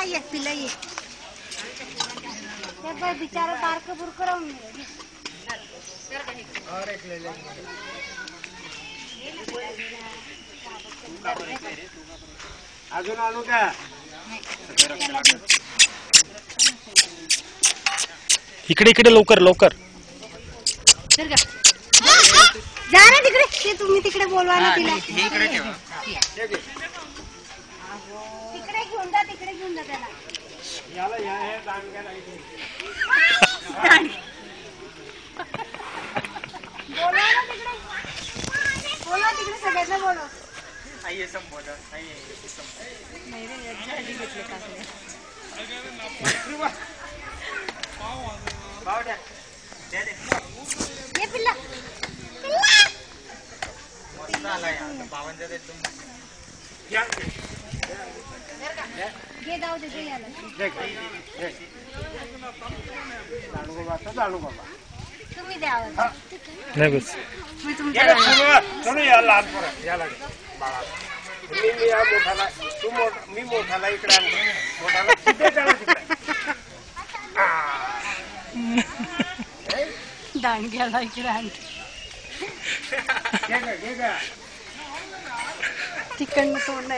ये पिला ये बिचारा बारक बुरक राहून और एक ले लेंगे अजून आणू का इकडे इकडे लवकर लवकर जा रे तिकडे ते तुम्ही तिकडे बोलवा ना तिला इकडे ठेवा तिकडे घेऊन जा त्याला याला या हे दांडग्या राहिली बोलवा ना तिकडे बोलवा तिकडे सगळ्यांना बोलवा आइए संबोधा आइए नाही रे याची घेतले काकडे बावड्या दे दे ये पिल्ला मस्त आला यार 52 दे तुम या ये जाऊ दे याला देख जाणू बाबा तुम्ही द्या आवाज नाही बस मी तुमच्या चलो या लहान पोरं या लागे बाळा मी या मोठाला तू मी मोठाला इकडे आणतो मोठाला तिथे चला तिकडे दांडग्याला इकडे आणते घे गा तिकडनं तोंड